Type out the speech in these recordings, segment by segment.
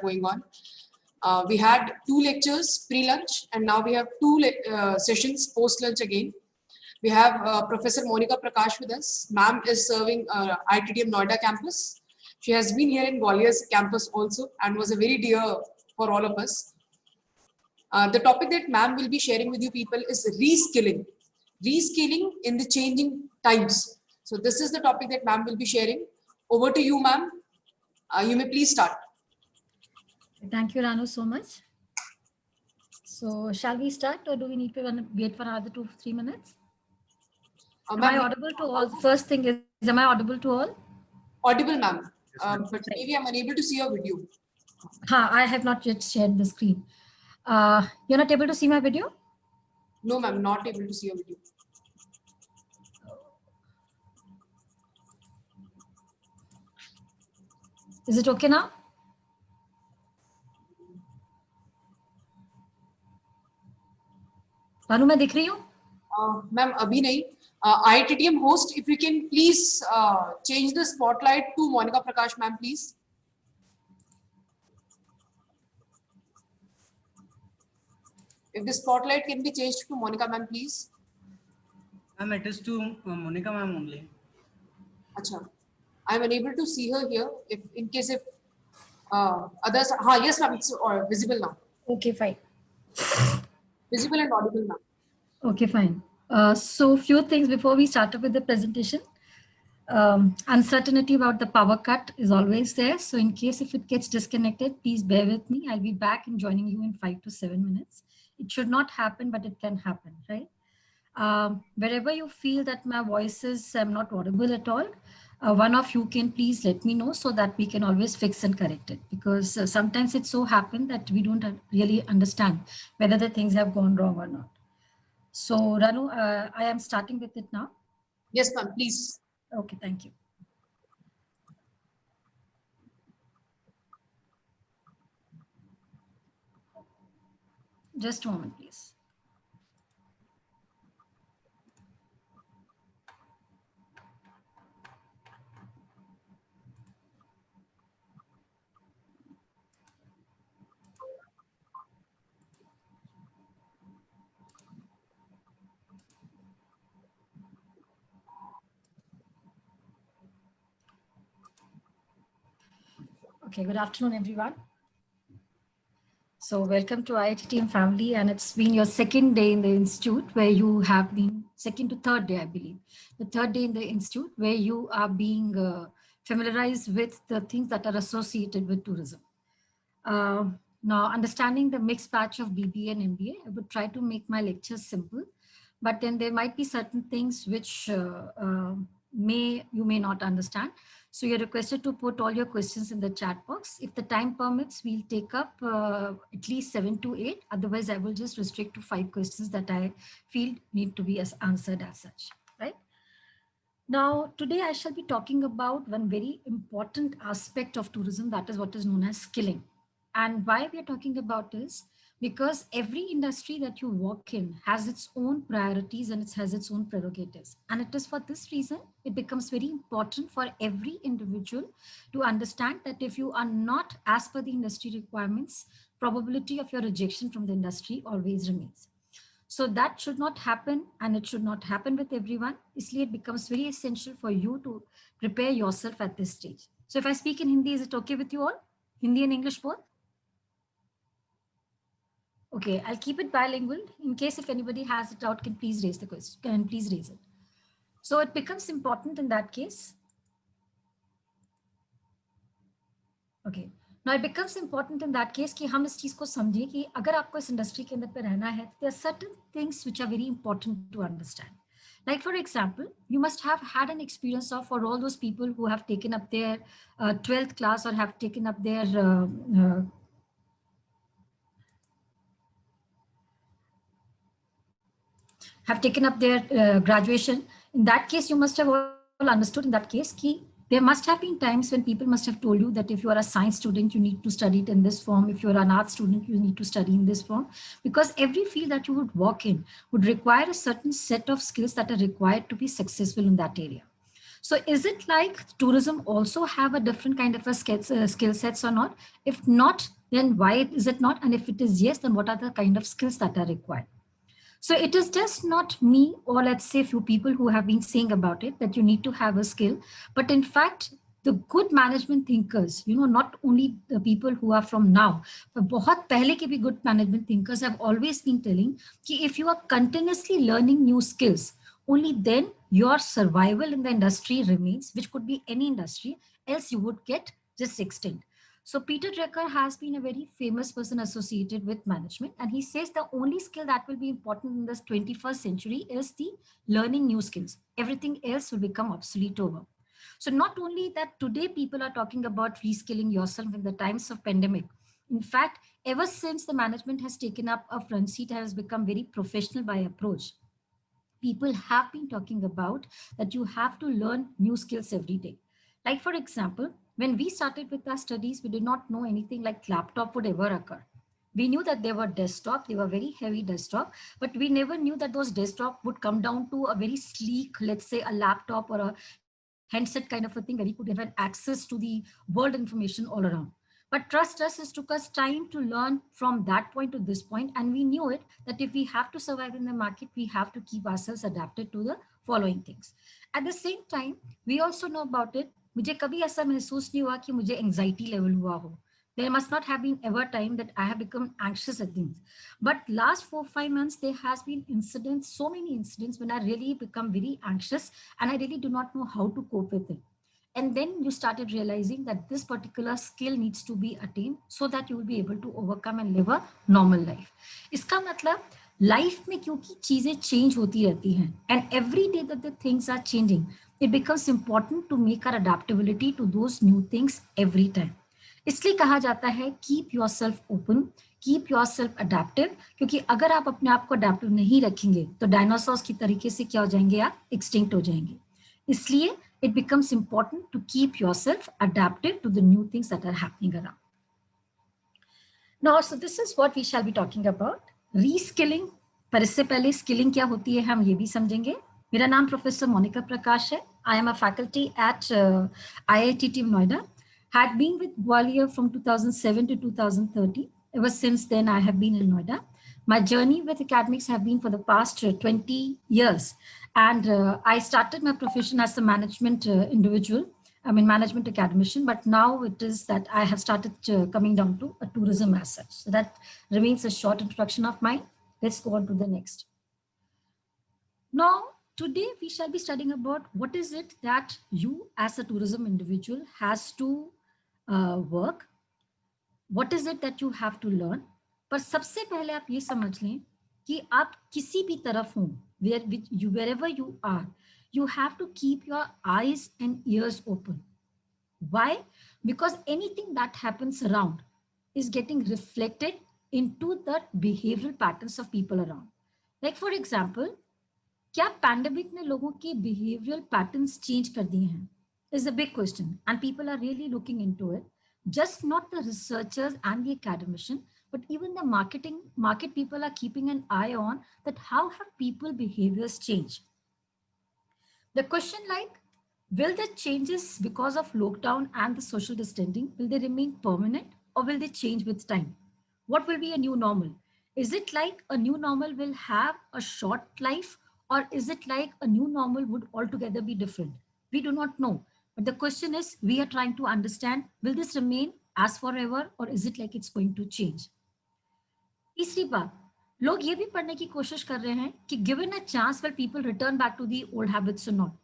going on. We had 2 lectures pre-lunch, and now we have 2 sessions post-lunch again. We have Professor Monica Prakash with us. Ma'am is serving IITTM Noida campus. She has been here in Gwalior's campus also and was a very dear for all of us. The topic that ma'am will be sharing with you people is reskilling. Reskilling in the changing times. So this is the topic that ma'am will be sharing. Over to you, ma'am. You may please start. Thank you, Ranu, so much. So shall we start, or do we need to wait for another 2-3 minutes? Am I audible to all? First thing is, am I audible to all? Audible, ma'am. But maybe I'm unable to see your video. I have not yet shared the screen. You're not able to see my video? No, ma'am, not able to see your video. Is it okay now? Ranu मैं दिख रही हूँ? Ma'am, अभी नहीं. IITTM host, if you can please change the spotlight to Monica Prakash, ma'am, please. If the spotlight can be changed to Monica, ma'am, please. Ma'am, it is to Monica, ma'am, only. Acha. I am unable to see her here. If in case if others, yes, ma'am, it's visible now. Okay, fine. Visible and audible, ma'am. Okay, fine. So few things before we start up with the presentation. Uncertainty about the power cut is always there. So in case if it gets disconnected, please bear with me. I'll be back and joining you in 5 to 7 minutes. It should not happen, but it can happen, right? Wherever you feel that my voice is not audible at all, one of you can please let me know so that we can always fix and correct it, because sometimes it so happens that we don't really understand whether the things have gone wrong or not. So Ranu, I am starting with it now. Yes, ma'am, please. Okay, thank you. Just a moment, please. Okay, good afternoon, everyone. So welcome to IITTM family, and it's been your second day in the institute where you have been, second to third day, I believe, the third day in the institute where you are being familiarized with the things that are associated with tourism. Now, understanding the mixed patch of BBA and MBA, I would try to make my lectures simple, but then there might be certain things which you may not understand. So you're requested to put all your questions in the chat box. If the time permits, we'll take up at least 7 to 8. Otherwise, I will just restrict to 5 questions that I feel need to be answered as such, right? Now, today I shall be talking about one very important aspect of tourism, that is what is known as skilling. And why we are talking about is because every industry that you work in has its own priorities and it has its own prerogatives. And it is for this reason, it becomes very important for every individual to understand that if you are not as per the industry requirements, probability of your rejection from the industry always remains. So that should not happen, and it should not happen with everyone. Isliye it becomes very essential for you to prepare yourself at this stage. So if I speak in Hindi, is it okay with you all? Hindi and English both? Okay, I'll keep it bilingual. In case if anybody has a doubt, can please raise the question, can please raise it. So it becomes important in that case. Okay, now it becomes important in that case कि हम इस चीज को समझें कि अगर आपको इस इंडस्ट्री के अंदर पे रहना है, there are certain things which are very important to understand. Like for example, you must have had an experience of, for all those people who have taken up their 12th class or have taken up their graduation. In that case, you must have all understood in that case कि there must have been times when people must have told you that if you are a science student, you need to study it in this form. If you're an art student, you need to study in this form, because every field that you would work in would require a certain set of skills that are required to be successful in that area. So is it like tourism also have a different kind of a skill sets or not? If not, then why is it not? And if it is yes, then what are the kind of skills that are required? So it is just not me or let's say few people who have been saying about it that you need to have a skill, but in fact, the good management thinkers, not only the people who are from now, but बहुत पहले के भी good management thinkers have always been telling कि if you are continuously learning new skills, only then your survival in the industry remains, which could be any industry, else you would get just extinct. So Peter Drucker has been a very famous person associated with management, and he says the only skill that will be important in this 21st century is the learning new skills. Everything else will become obsolete over. So not only that today people are talking about reskilling yourself in the times of pandemic. In fact, ever since the management has taken up a front seat and has become very professional by approach, people have been talking about that you have to learn new skills every day. Like for example, when we started with our studies, we did not know anything like laptop would ever occur. We knew that they were desktop, they were very heavy desktop, but we never knew that those desktop would come down to a very sleek, let's say a laptop or a handset kind of a thing where we could have an access to the world information all around. But trust us, it took us time to learn from that point to this point, and we knew it that if we have to survive in the market, we have to keep ourselves adapted to the following things. At the same time, we also know about it. मुझे कभी ऐसा महसूस नहीं हुआ कि मुझे anxiety level हुआ हो. There must not have been ever time that I have become anxious at things. But last 4-5 months, there has been incidents, so many incidents when I really become very anxious and I really do not know how to cope with it. And then you started realizing that this particular skill needs to be attained so that you will be able to overcome and live a normal life. इसका मतलब life में क्योंकि चीजें change होती रहती हैं and every day that the things are changing, it becomes important to make our adaptability to those new things every time. इसलिए कहा जाता है keep yourself open, keep yourself adaptive, क्योंकि अगर आप अपने आप को adaptive नहीं रखेंगे तो डायनासोर्स की तरीके से क्या हो जाएंगे, आप extinct हो जाएंगे. इसलिए it becomes important to keep yourself adaptive to the new things that are happening around. Now, so this is what we shall be talking about. Reskilling. पर इससे पहले स्किलिंग क्या होती है हम ये भी समझेंगे. मेरा नाम प्रोफेसर मोनिका प्रकाश है. I am a faculty at IIT Noida. Had been with Gwalior from 2007 to 2013. Ever since then, I have been in Noida. My journey with academics have been for the past 20 years. And I started my profession as a management individual. I'm a management academician, but now it is that I have started coming down to a tourism as such. So that remains a short introduction of mine. Let's go on to the next. Now, today we shall be studying about what is it that you as a tourism individual has to work. What is it that you have to learn? पर सबसे पहले आप ये समझ लें कि आप किसी भी तरफ हों, wherever you are, you have to keep your eyes and ears open. Why? Because anything that happens around is getting reflected into the behavioral patterns of people around. Like for example, क्या pandemic ने लोगों के behavioral patterns change कर दिए हैं? Is a big question, and people are really looking into it. Just not the researchers and the academician, but even the market people are keeping an eye on that how have people behaviors changed. The question like, will the changes because of lockdown and the social distancing, will they remain permanent or will they change with time? What will be a new normal? Is it like a new normal will have a short life, or is it like a new normal would altogether be different? We do not know. But the question is, we are trying to understand, will this remain as forever or is it like it's going to change? तीसरी बात, लोग ये भी पढ़ने की कोशिश कर रहे हैं कि given a chance will people return back to the old habits or not.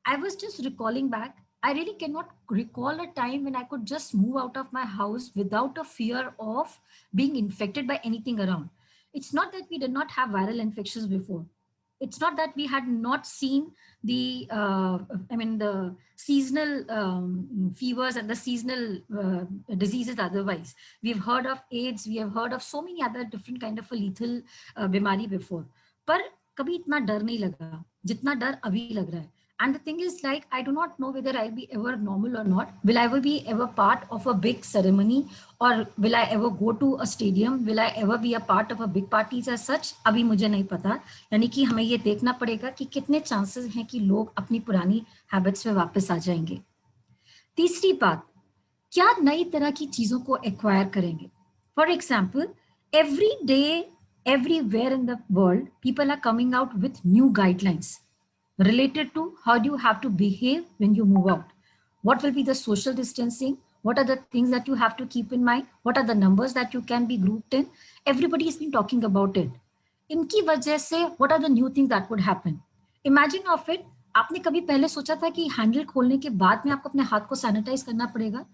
I was just recalling back, I really cannot recall a time when I could just move out of my house without a fear of being infected by anything around. It's not that we did not have viral infections before. It's not that we had not seen the, the seasonal fevers and the seasonal diseases otherwise. We've heard of AIDS, we have heard of so many other different kind of a lethal बीमारी before. पर कभी इतना डर नहीं लगा जितना डर अभी लग रहा है. And the thing is, like, I do not know whether I'll be ever normal or not. Will I ever be ever part of a big ceremony, or will I ever go to a stadium? Will I ever be a part of a big parties as such? अभी मुझे नहीं पता. यानी कि हमें ये देखना पड़ेगा कि कितने chances हैं कि लोग अपनी पुरानी habits में वापस आ जाएंगे. तीसरी बात, क्या नई तरह की चीजों को एक्वायर करेंगे? For example, every day everywhere in the world people are coming out with new guidelines related to how you have to behave when you move out. What will be the social distancing? What are the things that you have to keep in mind? What are the numbers that you can be grouped in? Everybody has been talking about it. इनकी वजह से what are the new things that would happen? Imagine of it, आपने कभी पहले सोचा था कि handle खोलने के बाद में आपको अपने हाथ को सैनिटाइज करना पड़ेगा?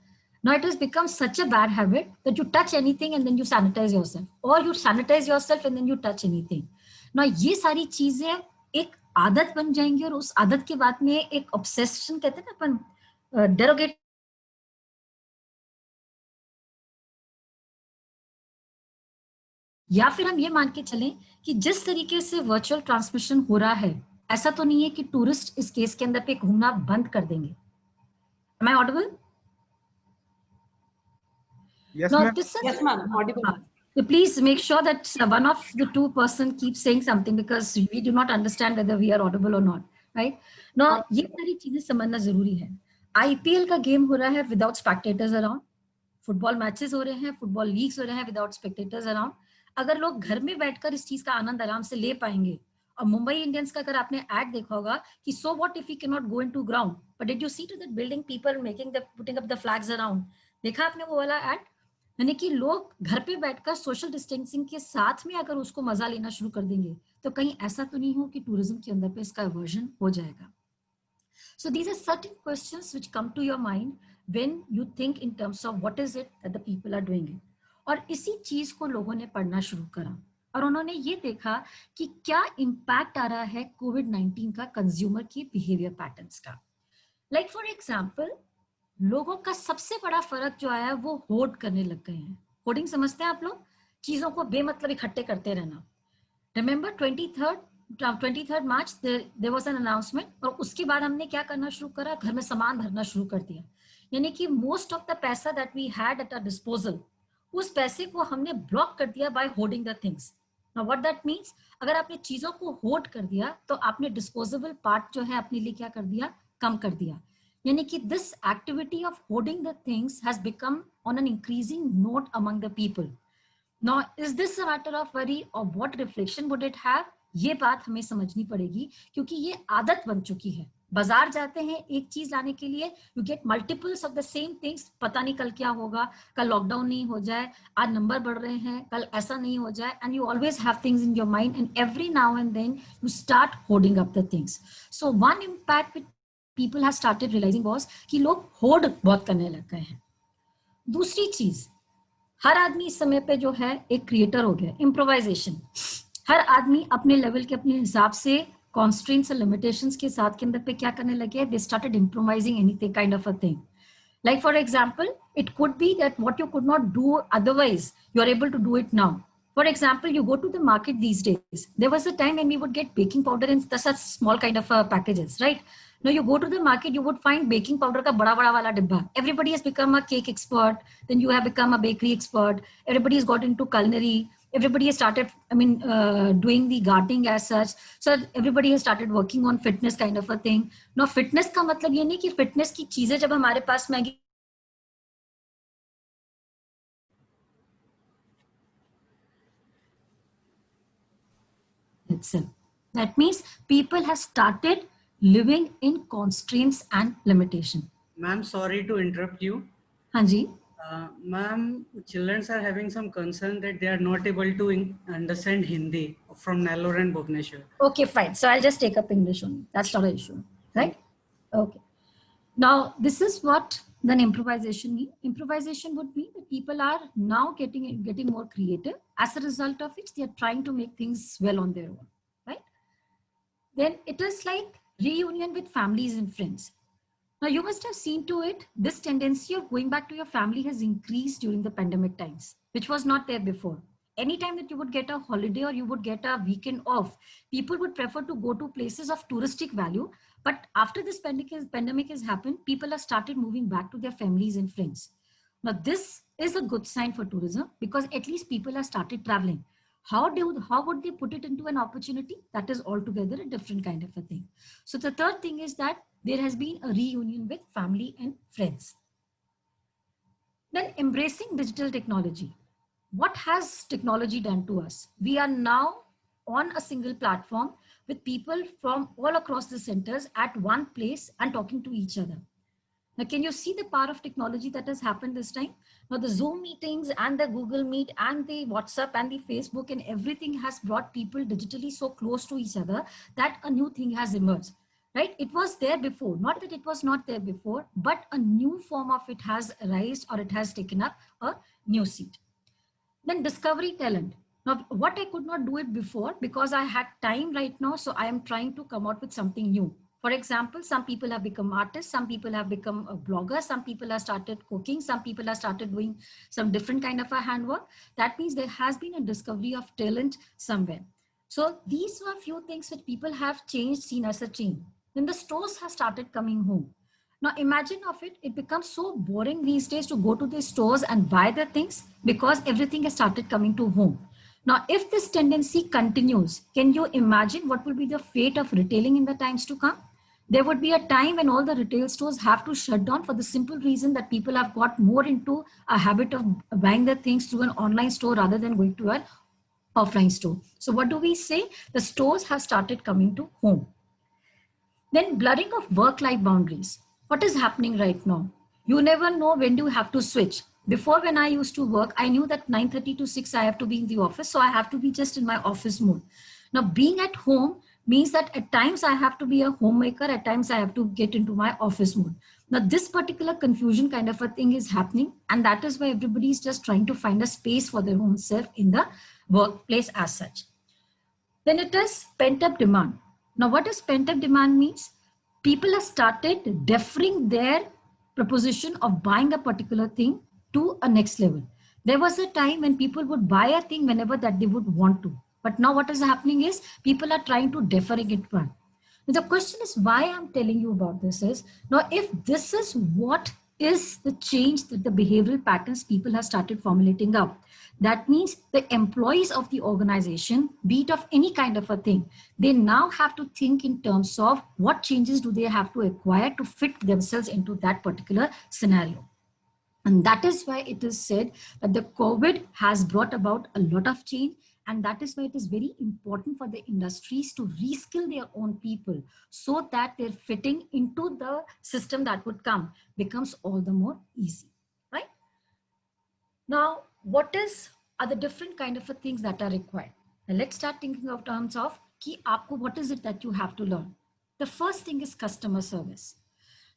Now it has become such a bad habit that you touch anything and then you sanitize yourself, or you sanitize yourself and then you touch anything. Now ये सारी चीजें एक आदत बन जाएंगी, और उस आदत के बाद में एक ऑब्सेशन कहते हैं ना अपन, डेरोगेट, या फिर हम ये मान के चलें कि जिस तरीके से वर्चुअल ट्रांसमिशन हो रहा है, ऐसा तो नहीं है कि टूरिस्ट इस केस के अंदर पे घूमना बंद कर देंगे. Am I audible? Yes, Now, ma'am. this is, Yes, ma'am. Audible. So please make sure that one of the two person keeps saying something, because we do not understand whether we are audible or not, right? Now, ये सारी चीजें समझना जरूरी है. IPL का game हो रहा है without spectators around. Football matches हो रहे हैं, फुटबॉल लीग्स हो रहे हैं विदाउट स्पेक्टेटर्स अराउंड. अगर लोग घर में बैठकर इस चीज का आनंद आराम से ले पाएंगे, और मुंबई इंडियंस का अगर आपने एड देखा होगा कि so what if we can not go into ground, but did you see to that building people making the putting up the flags around? देखा आपने वो वाला एड? यानी कि लोग घर पे बैठकर सोशल डिस्टेंसिंग के साथ में अगर उसको मजा लेना शुरू कर देंगे, तो कहीं ऐसा तो नहीं हो कि टूरिज्म के अंदर पे इसका एवर्जन हो जाएगा. So these are certain questions which come to your mind when you think in terms of what is it that the people are doing it. और इसी चीज को लोगों ने पढ़ना शुरू करा, और उन्होंने ये देखा कि क्या इम्पैक्ट आ रहा है कोविड-19 का कंज्यूमर की बिहेवियर पैटर्न्स का. लाइक फॉर एग्जांपल, लोगों का सबसे बड़ा फर्क जो आया है वो होर्ड करने लग गए हैं. होर्डिंग समझते हैं आप लोग? चीजों को बेमतलब इकट्ठे करते रहना. Remember 23rd March there was an announcement, और उसके बाद हमने क्या करना शुरू करा? घर में सामान भरना शुरू कर दिया. यानी कि most of the paisa that we had at our disposal, उस पैसे को हमने ब्लॉक कर दिया by hoarding the things. Now what that means, अगर आपने चीजों को होर्ड कर दिया तो आपने डिस्पोजेबल पार्ट जो है अपने लिए क्या कर दिया? कम कर दिया. यानी कि this activity of hoarding the things has become on an increasing note among the people. Now, is this a matter of worry, or what reflection would it have? ये बात हमें समझनी पड़ेगी, क्योंकि ये आदत बन चुकी है. बाजार जाते हैं एक चीज लाने के लिए, you get multiples of the same things. पता नहीं कल क्या होगा, कल लॉकडाउन नहीं हो जाए, आज नंबर बढ़ रहे हैं, कल ऐसा नहीं हो जाए, and you always have things in your mind, and every now and then you start hoarding up the things. So one impact which people have started realising was कि लोग होर्ड बहुत करने लग गए हैं. दूसरी चीज, हर आदमी इस समय पे जो है एक क्रिएटर हो गया. इम्प्रोवाइजेशन, हर आदमी अपने लेवल के अपने हिसाब से कॉन्स्ट्रेंट्स और लिमिटेशंस के साथ के अंदर पे क्या करने लगे? They started improvising anything kind of a thing. Like for example, it could be that what you could not do otherwise you are able to do it now. For example, you go to the market these days. There was a time when we would get baking powder in such small kind of packages, right? Now you go to the market, you would find baking powder ka bada wala dibba. Everybody has become a cake expert. Then you have become a bakery expert. Everybody has got into culinary. Everybody has started, doing the gardening as such. So everybody has started working on fitness kind of a thing. Now fitness का मतलब ये नहीं कि fitness की चीजें जब हमारे पास में आएगी, itself. That means people have started living in constraints and limitation. Ma'am, sorry to interrupt you. हाँ जी. Ma'am, children are having some concern that they are not able to understand Hindi from Nellore and Bhubaneswar. Okay, fine. So I'll just take up English only. That's not an issue, right? Okay. Now, this is what then improvisation means. Improvisation would mean that people are now getting more creative. As a result of which, they are trying to make things well on their own, right? Then it is like reunion with families and friends. Now, you must have seen to it, this tendency of going back to your family has increased during the pandemic times, which was not there before. Anytime that you would get a holiday or you would get a weekend off, people would prefer to go to places of touristic value, But after this pandemic has happened, people have started moving back to their families and friends. Now, this is a good sign for tourism because at least people have started traveling. How would they put it into an opportunity? That is altogether a different kind of a thing. So the third thing is that there has been a reunion with family and friends. Then embracing digital technology. What has technology done to us? We are now on a single platform with people from all across the centers at one place and talking to each other. Now, can you see the power of technology that has happened this time? Now, the Zoom meetings and the Google Meet and the WhatsApp and the Facebook and everything has brought people digitally so close to each other that a new thing has emerged, right? It was there before, not that it was not there before, but a new form of it has arisen or it has taken up a new seat. Then discovery talent. Now, what I could not do it before because I had time right now. So I am trying to come out with something new. For example, some people have become artists, some people have become a blogger, some people have started cooking, some people have started doing some different kind of a handwork. That means there has been a discovery of talent somewhere. So these were a few things which people have changed, seen as a change. Then the stores have started coming home. Now imagine of it, it becomes so boring these days to go to the stores and buy the things because everything has started coming to home. Now, if this tendency continues, can you imagine what will be the fate of retailing in the times to come? There would be a time when all the retail stores have to shut down for the simple reason that people have got more into a habit of buying the things through an online store rather than going to an offline store. So what do we say? The stores have started coming to home. Then blurring of work-life boundaries. What is happening right now? You never know when you have to switch. Before, when I used to work, I knew that 9:30 to 6, I have to be in the office. So I have to be just in my office mode. Now, being at home means that at times I have to be a homemaker. At times I have to get into my office mode. Now, this particular confusion kind of a thing is happening. And that is why everybody is just trying to find a space for their own self in the workplace as such. Then it is pent-up demand. Now, what does pent-up demand means? People have started deferring their proposition of buying a particular thing to a next level. There was a time when people would buy a thing whenever that they would want to. But now what is happening is people are trying to deferring it one. The question is why I'm telling you about this is, now if this is what is the change that the behavioral patterns people have started formulating up, that means the employees of the organization, be it of any kind of a thing, they now have to think in terms of what changes do they have to acquire to fit themselves into that particular scenario. And that is why it is said that the COVID has brought about a lot of change. And that is why it is very important for the industries to reskill their own people so that their fitting into the system that would come becomes all the more easy, right? Now, are the different kind of things that are required? Now, let's start thinking of terms of ki aapko, what is it that you have to learn? The first thing is customer service.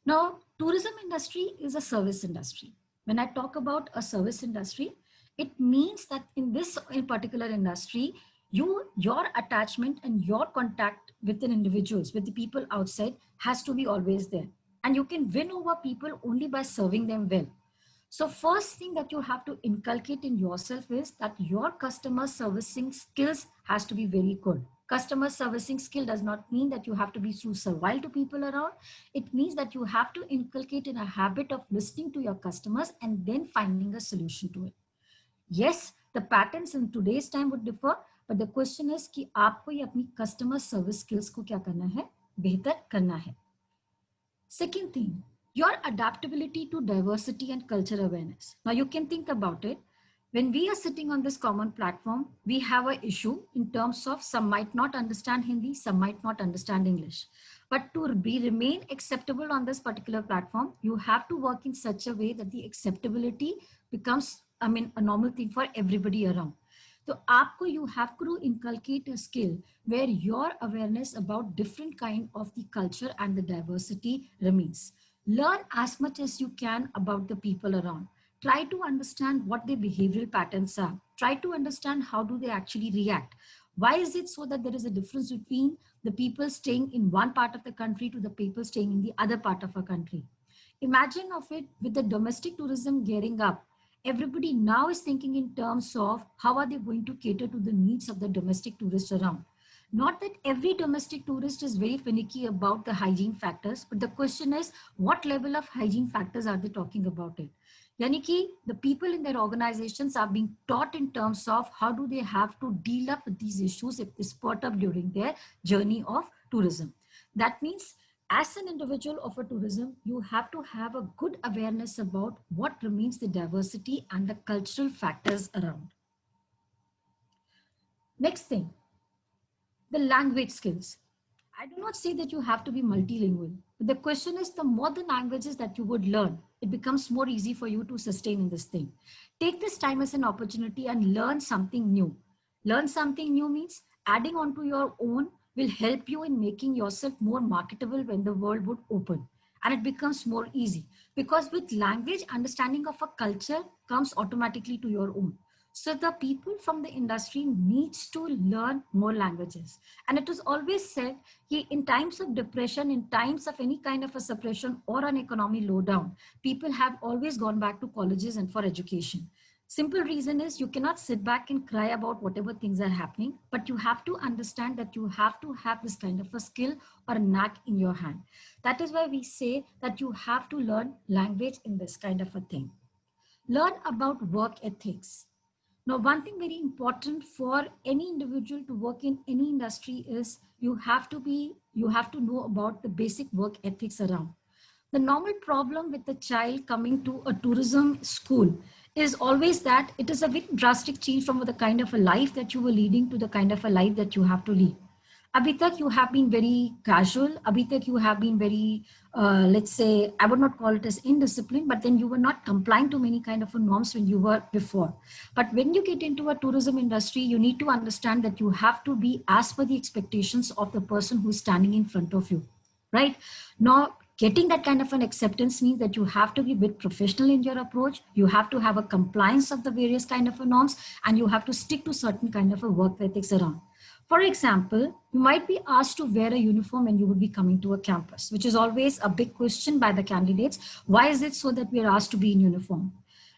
Now, tourism industry is a service industry. When I talk about a service industry, it means that in this particular industry, your attachment and your contact with an individuals, with the people outside has to be always there. And you can win over people only by serving them well. So first thing that you have to inculcate in yourself is that your customer servicing skills has to be very good. Customer servicing skill does not mean that you have to be too servile to people around. It means that you have to inculcate in a habit of listening to your customers and then finding a solution to it. Yes, the patterns in today's time would differ, but the question is कि आपको ये अपनी customer service skills को क्या करना है, बेहतर करना है. Second thing, your adaptability to diversity and cultural awareness. Now you can think about it. When we are sitting on this common platform, we have an issue in terms of some might not understand Hindi, some might not understand English. But to remain acceptable on this particular platform, you have to work in such a way that the acceptability becomes, a normal thing for everybody around. So you have to inculcate a skill where your awareness about different kind of the culture and the diversity remains. Learn as much as you can about the people around. Try to understand what their behavioral patterns are. Try to understand how do they actually react. Why is it so that there is a difference between the people staying in one part of the country to the people staying in the other part of a country? Imagine of it with the domestic tourism gearing up. Everybody now is thinking in terms of how are they going to cater to the needs of the domestic tourists around. Not that every domestic tourist is very finicky about the hygiene factors, but the question is what level of hygiene factors are they talking about it? Yani ki the people in their organizations are being taught in terms of how do they have to deal up with these issues if they spot up during their journey of tourism. That means as an individual of a tourism, you have to have a good awareness about what remains the diversity and the cultural factors around. Next thing, the language skills. I do not say that you have to be multilingual, but the question is the more the languages that you would learn, it becomes more easy for you to sustain in this thing. Take this time as an opportunity and learn something new. Learn something new means adding on to your own will help you in making yourself more marketable when the world would open. And it becomes more easy because with language, understanding of a culture comes automatically to your own. So the people from the industry needs to learn more languages. And it is always said in times of depression, in times of any kind of a suppression or an economy lowdown, people have always gone back to colleges and for education. Simple reason is you cannot sit back and cry about whatever things are happening, but you have to understand that you have to have this kind of a skill or a knack in your hand. That is why we say that you have to learn language in this kind of a thing. Learn about work ethics. Now, one thing very important for any individual to work in any industry is you have to know about the basic work ethics around. The normal problem with the child coming to a tourism school is always that it is a very drastic change from the kind of a life that you were leading to the kind of a life that you have to lead. Abhi tak you have been very casual. Abhi tak you have been very, let's say, I would not call it as indisciplined, but then you were not complying to many kind of norms when you were before. But when you get into a tourism industry, you need to understand that you have to be as per the expectations of the person who's standing in front of you, right? Now, getting that kind of an acceptance means that you have to be a bit professional in your approach. You have to have a compliance of the various kind of norms, and you have to stick to certain kind of a work ethics around. For example, you might be asked to wear a uniform when you would be coming to a campus, which is always a big question by the candidates. Why is it so that we are asked to be in uniform?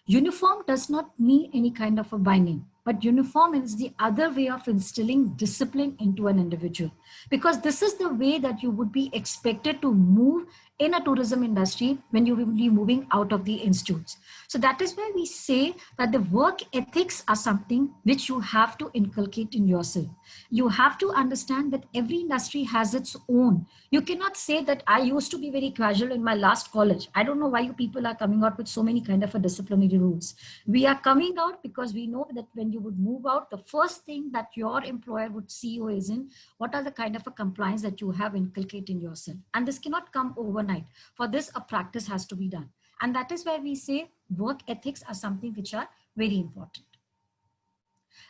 Uniform does not mean any kind of a binding, but uniform is the other way of instilling discipline into an individual, because this is the way that you would be expected to move in a tourism industry when you will be moving out of the institutes. So that is why we say that the work ethics are something which you have to inculcate in yourself. You have to understand that every industry has its own. You cannot say that I used to be very casual in my last college. I don't know why you people are coming out with so many kind of a disciplinary rules. We are coming out because we know that when you would move out, the first thing that your employer would see you is in what are the kind of a compliance that you have inculcated in yourself. And this cannot come overnight. For this, a practice has to be done. And that is why we say work ethics are something which are very important.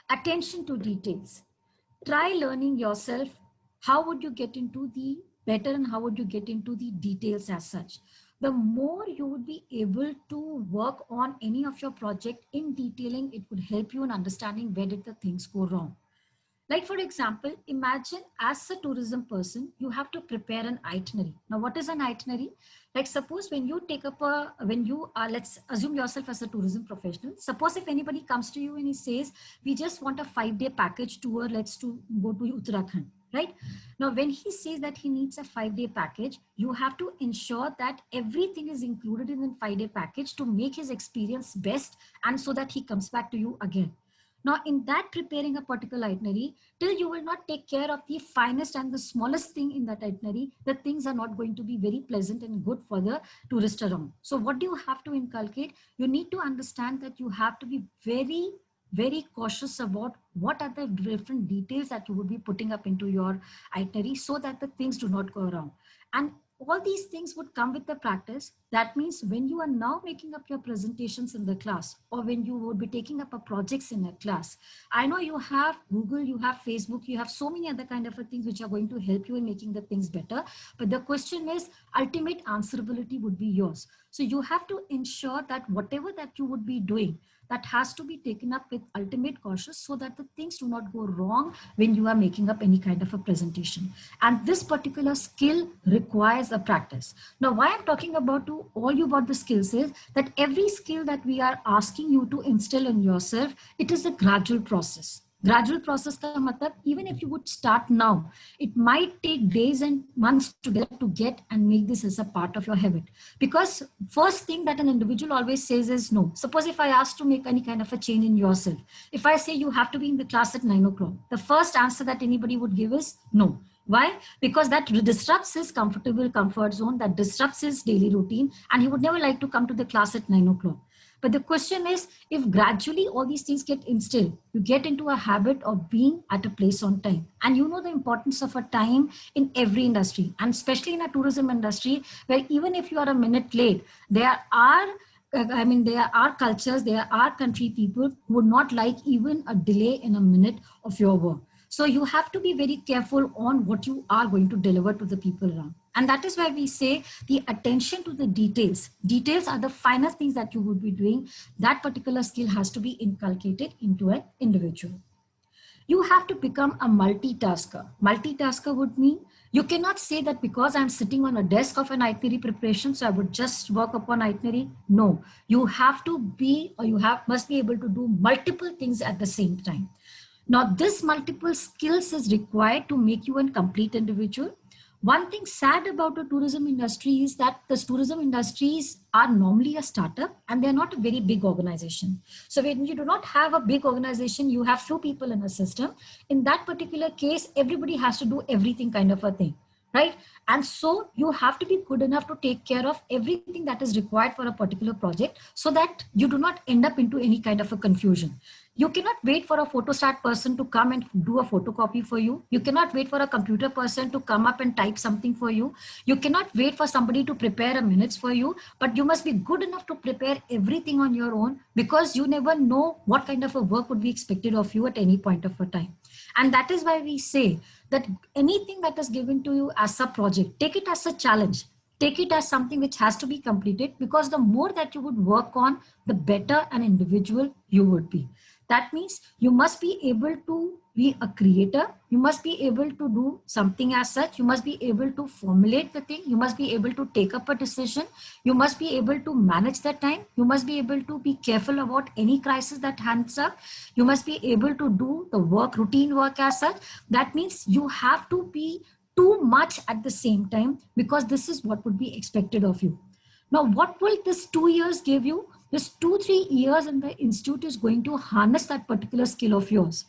Attention to details. Try learning yourself. How would you get into the better and how would you get into the details as such? The more you would be able to work on any of your project in detailing, it would help you in understanding where did the things go wrong. Like for example, imagine as a tourism person, you have to prepare an itinerary. Now, what is an itinerary? Like suppose when you take up let's assume yourself as a tourism professional. Suppose if anybody comes to you and he says, we just want a 5-day package tour, go to Uttarakhand, right? Now, when he says that he needs a 5-day package, you have to ensure that everything is included in the 5-day package to make his experience best and so that he comes back to you again. Now, in that preparing a particular itinerary, till you will not take care of the finest and the smallest thing in that itinerary, the things are not going to be very pleasant and good for the tourist around. So what do you have to inculcate? You need to understand that you have to be very, very cautious about what are the different details that you would be putting up into your itinerary so that the things do not go around. And all these things would come with the practice. That means when you are now making up your presentations in the class or when you would be taking up a projects in a class, I know you have Google, you have Facebook, you have so many other kind of things which are going to help you in making the things better. But the question is, ultimate answerability would be yours. So you have to ensure that whatever that you would be doing, that has to be taken up with ultimate caution so that the things do not go wrong when you are making up any kind of a presentation. And this particular skill requires a practice. Now, why I'm talking about to all you about the skills is that every skill that we are asking you to instill in yourself, it is a gradual process. Gradual process ka matlab, even if you would start now, it might take days and months together to get and make this as a part of your habit. Because first thing that an individual always says is no. Suppose if I ask to make any kind of a change in yourself, if I say you have to be in the class at 9 o'clock, the first answer that anybody would give is no. Why? Because that disrupts his comfortable comfort zone, that disrupts his daily routine, and he would never like to come to the class at 9 o'clock. But the question is, if gradually all these things get instilled, you get into a habit of being at a place on time. And you know the importance of a time in every industry, and especially in a tourism industry, where even if you are a minute late, there are cultures, there are country people who would not like even a delay in a minute of your work. So you have to be very careful on what you are going to deliver to the people around. And that is why we say the attention to the details. Details are the finest things that you would be doing. That particular skill has to be inculcated into an individual. You have to become a multitasker. Multitasker would mean you cannot say that because I'm sitting on a desk of an itinerary preparation, so I would just work upon itinerary. No, you have to be, or must be able to do multiple things at the same time. Now, this multiple skills is required to make you a complete individual. One thing sad about the tourism industry is that the tourism industries are normally a startup and they're not a very big organization. So when you do not have a big organization, you have few people in a system. In that particular case, everybody has to do everything kind of a thing, right? And so you have to be good enough to take care of everything that is required for a particular project so that you do not end up into any kind of a confusion. You cannot wait for a photostat person to come and do a photocopy for you. You cannot wait for a computer person to come up and type something for you. You cannot wait for somebody to prepare a minutes for you, but you must be good enough to prepare everything on your own, because you never know what kind of a work would be expected of you at any point of a time. And that is why we say that anything that is given to you as a project, take it as a challenge. Take it as something which has to be completed, because the more that you would work on, the better an individual you would be. That means you must be able to be a creator. You must be able to do something as such. You must be able to formulate the thing. You must be able to take up a decision. You must be able to manage the time. You must be able to be careful about any crisis that hands up. You must be able to do the work, routine work as such. That means you have to be too much at the same time, because this is what would be expected of you. Now, what will this 2 years give you? This 2-3 years in the institute is going to harness that particular skill of yours.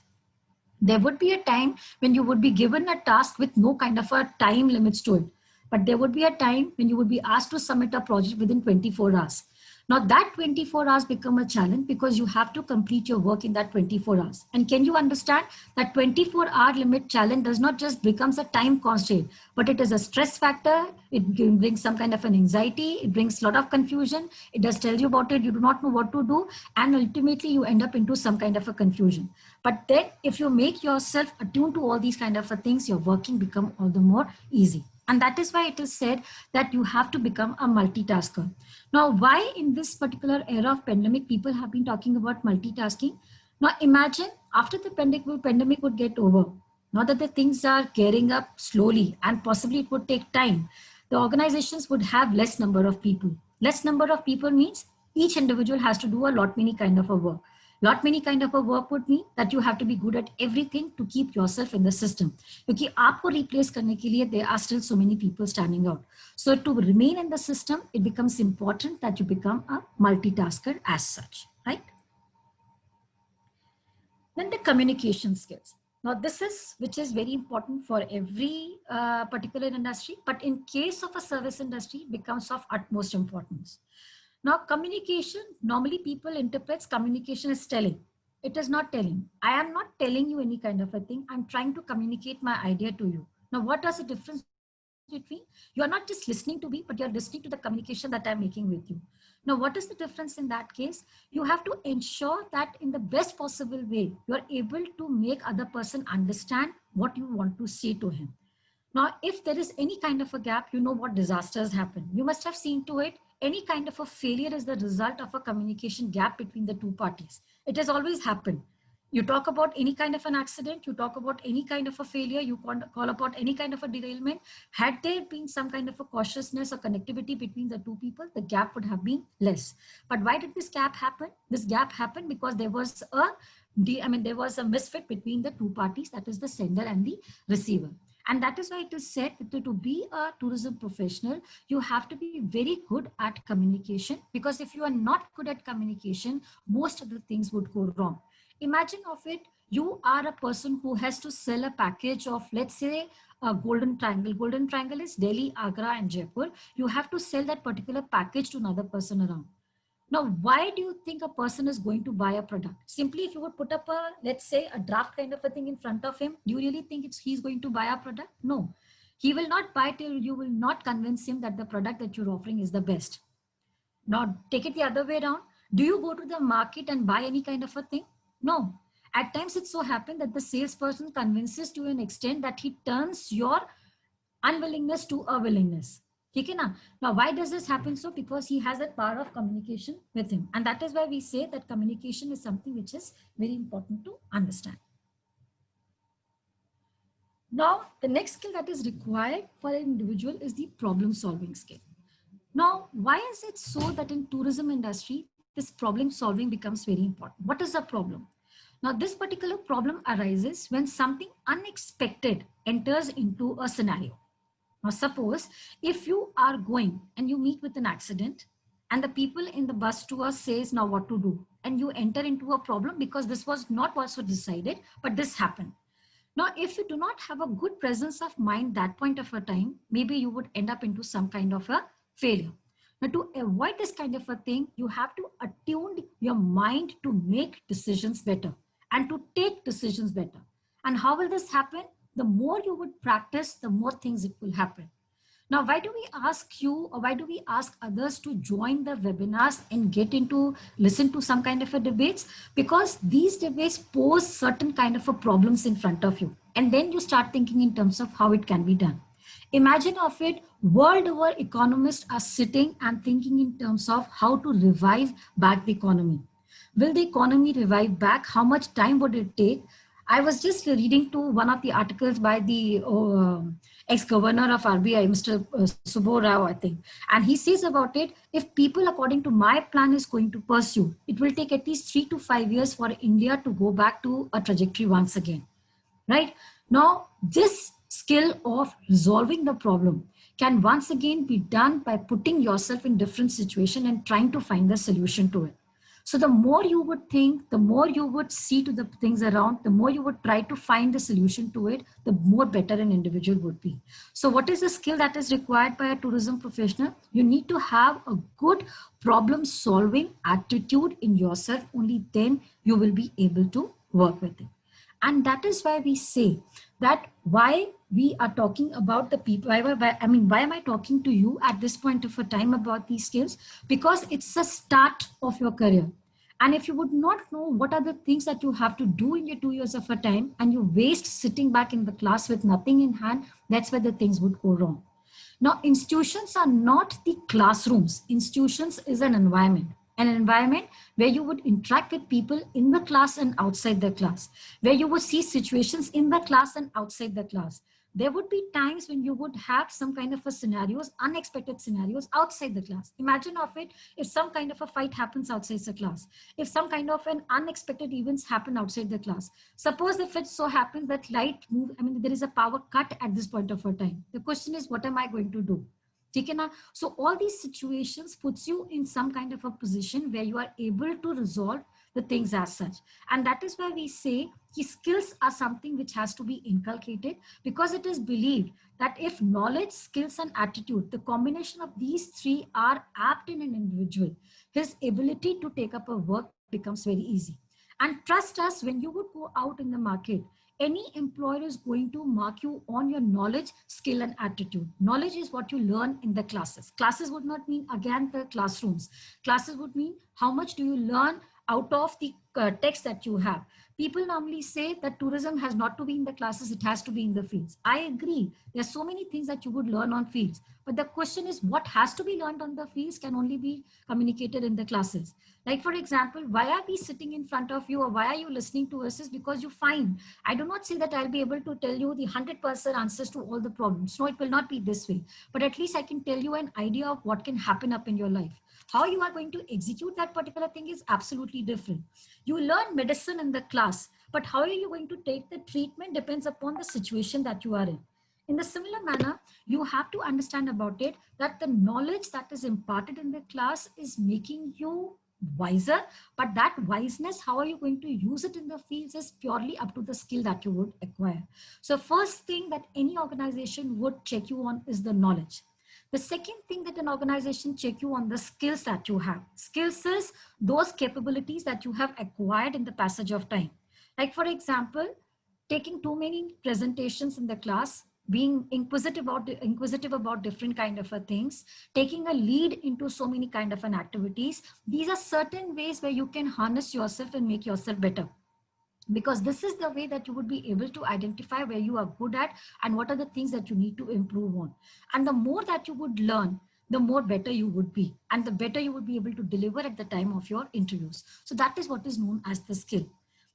There would be a time when you would be given a task with no kind of a time limits to it. But there would be a time when you would be asked to submit a project within 24 hours. Now that 24 hours become a challenge, because you have to complete your work in that 24 hours. And can you understand that 24-hour limit challenge does not just becomes a time constraint, but it is a stress factor. It brings some kind of an anxiety. It brings a lot of confusion. It does tell you about it. You do not know what to do. And ultimately you end up into some kind of a confusion. But then if you make yourself attuned to all these kind of things, your working become all the more easy. And that is why it is said that you have to become a multitasker. Now, why in this particular era of pandemic, people have been talking about multitasking? Now, imagine after the pandemic would get over, now that the things are gearing up slowly and possibly it would take time, the organizations would have less number of people. Less number of people means each individual has to do a lot many kind of a work. Lot many kind of a work would mean that you have to be good at everything to keep yourself in the system. Because आपको replace करने के लिए there are still so many people standing out. So to remain in the system, it becomes important that you become a multitasker as such, right? Then the communication skills. Now this is, which is very important for every particular industry, but in case of a service industry becomes of utmost importance. Now, communication, normally people interprets communication as telling. It is not telling. I am not telling you any kind of a thing. I'm trying to communicate my idea to you. Now, what is the difference between? You are not just listening to me, but you're listening to the communication that I'm making with you. Now, what is the difference in that case? You have to ensure that in the best possible way, you're able to make other person understand what you want to say to him. Now, if there is any kind of a gap, you know what disasters happen. You must have seen to it, any kind of a failure is the result of a communication gap between the two parties. It has always happened. You talk about any kind of an accident, you talk about any kind of a failure, you call about any kind of a derailment. Had there been some kind of a cautiousness or connectivity between the two people, the gap would have been less. But why did this gap happen? This gap happened because there was a there was a misfit between the two parties, that is the sender and the receiver. And that is why it is said that to be a tourism professional, you have to be very good at communication, because if you are not good at communication, most of the things would go wrong. Imagine of it, you are a person who has to sell a package of, let's say, a Golden Triangle. Golden Triangle is Delhi, Agra, and Jaipur. You have to sell that particular package to another person around. Now, why do you think a person is going to buy a product? Simply, if you would put up a, let's say, a draft kind of a thing in front of him, do you really think he's going to buy a product? No, he will not buy till you will not convince him that the product that you're offering is the best. Now, take it the other way around. Do you go to the market and buy any kind of a thing? No. At times, it so happens that the salesperson convinces to an extent that he turns your unwillingness to a willingness. Okay, now, why does this happen? So because he has that power of communication with him. And that is why we say that communication is something which is very important to understand. Now, the next skill that is required for an individual is the problem solving skill. Now, why is it so that in tourism industry, this problem solving becomes very important? What is the problem? Now, this particular problem arises when something unexpected enters into a scenario. Now, suppose if you are going and you meet with an accident and the people in the bus tour says now what to do, and you enter into a problem because this was not what was decided, but this happened. Now, if you do not have a good presence of mind that point of a time, maybe you would end up into some kind of a failure. Now, to avoid this kind of a thing, you have to attune your mind to make decisions better and to take decisions better. And how will this happen? The more you would practice, the more things it will happen. Now, why do we ask you, or why do we ask others to join the webinars and listen to some kind of a debates? Because these debates pose certain kind of a problems in front of you. And then you start thinking in terms of how it can be done. Imagine of it, world over economists are sitting and thinking in terms of how to revive back the economy. Will the economy revive back? How much time would it take? I was just reading to one of the articles by the ex-governor of RBI, Mr. Subbo Rao, I think. And he says about it, if people, according to my plan, is going to pursue, it will take at least 3 to 5 years for India to go back to a trajectory once again. Right? Now, this skill of resolving the problem can once again be done by putting yourself in different situations and trying to find the solution to it. So the more you would think, the more you would see to the things around, the more you would try to find the solution to it, the more better an individual would be. So what is the skill that is required by a tourism professional? You need to have a good problem solving attitude in yourself. Only then you will be able to work with it. And that is why we say that why we are talking about the people. Why am I talking to you at this point of a time about these skills? Because it's a start of your career. And if you would not know what are the things that you have to do in your 2 years of a time, and you waste sitting back in the class with nothing in hand, that's where the things would go wrong. Now, institutions are not the classrooms. Institutions is an environment where you would interact with people in the class and outside the class, where you would see situations in the class and outside the class. There would be times when you would have some kind of a scenarios, unexpected scenarios outside the class. Imagine of it, if some kind of a fight happens outside the class, if some kind of an unexpected events happen outside the class. Suppose if it so happens that light move, there is a power cut at this point of a time. The question is, what am I going to do? So all these situations puts you in some kind of a position where you are able to resolve the things as such. And that is why we say skills are something which has to be inculcated, because it is believed that if knowledge, skills, and attitude, the combination of these three are apt in an individual, his ability to take up a work becomes very easy. And trust us, when you would go out in the market, any employer is going to mark you on your knowledge, skill, and attitude. Knowledge is what you learn in the classes. Classes would not mean, again, the classrooms. Classes would mean how much do you learn out of the text that you have. People normally say that tourism has not to be in the classes, it has to be in the fields. I agree. There are so many things that you would learn on fields. But the question is, what has to be learned on the fields can only be communicated in the classes. Like, for example, why are we sitting in front of you, or why are you listening to us? Is because you find, I do not say that I'll be able to tell you the 100% answers to all the problems. No, it will not be this way. But at least I can tell you an idea of what can happen up in your life. How you are going to execute that particular thing is absolutely different. You learn medicine in the class, but how are you going to take the treatment depends upon the situation that you are in. In the similar manner, you have to understand about it that the knowledge that is imparted in the class is making you wiser, but that wiseness, how are you going to use it in the fields, is purely up to the skill that you would acquire. So first thing that any organization would check you on is the knowledge. The second thing that an organization check you on the skills that you have. Skills is those capabilities that you have acquired in the passage of time. Like for example, taking too many presentations in the class, being inquisitive about different kind of things, taking a lead into so many kind of an activities. These are certain ways where you can harness yourself and make yourself better, because this is the way that you would be able to identify where you are good at and what are the things that you need to improve on. And the more that you would learn, the more better you would be, and the better you would be able to deliver at the time of your interviews. So that is what is known as the skill.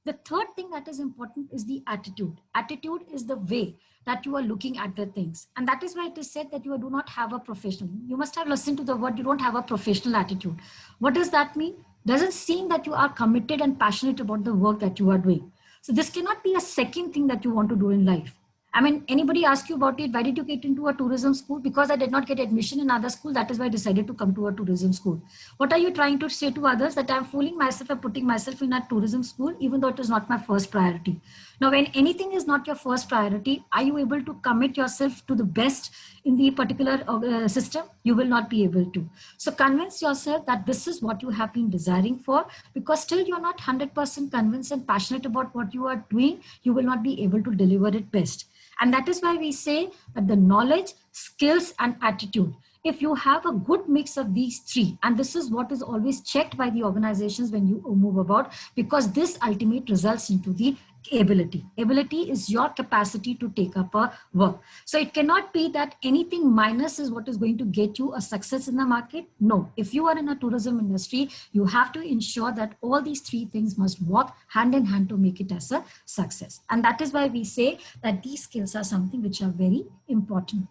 The third thing that is important is the attitude. Attitude is the way that you are looking at the things. And that is why it is said that you do not have a professional. You must have listened to the word, you don't have a professional attitude. What does that mean? Does it seem that you are committed and passionate about the work that you are doing? So this cannot be a second thing that you want to do in life. I mean, anybody ask you about it, why did you get into a tourism school? Because I did not get admission in other school. That is why I decided to come to a tourism school. What are you trying to say to others? That I'm fooling myself and putting myself in a tourism school, even though it is not my first priority. Now, when anything is not your first priority, are you able to commit yourself to the best in the particular system? You will not be able to. So convince yourself that this is what you have been desiring for, because still you're not 100% convinced and passionate about what you are doing, you will not be able to deliver it best. And that is why we say that the knowledge, skills, and attitude, if you have a good mix of these three, and this is what is always checked by the organizations when you move about, because this ultimate results into the ability. Ability is your capacity to take up a work. So it cannot be that anything minus is what is going to get you a success in the market. No, if you are in a tourism industry, you have to ensure that all these three things must work hand in hand to make it as a success. And that is why we say that these skills are something which are very important.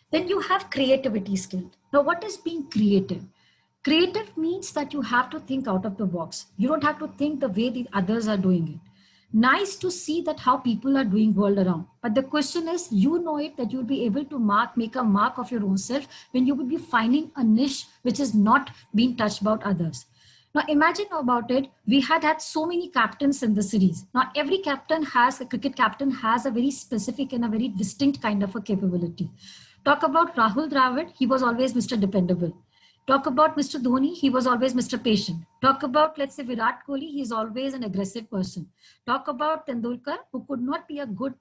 Then you have creativity skill. Now, what is being creative? Creative means that you have to think out of the box. You don't have to think the way the others are doing it. Nice to see that how people are doing world around. But the question is, you know it, that you'll be able to make a mark of your own self when you will be finding a niche which is not being touched by others. Now imagine about it, we had so many captains in the series. Now every captain has, a cricket captain has a very specific and a very distinct kind of a capability. Talk about Rahul Dravid, he was always Mr. Dependable. Talk about Mr. Dhoni, he was always Mr. Patient. Talk about, let's say, Virat Kohli, he's always an aggressive person. Talk about Tendulkar, who could not be a good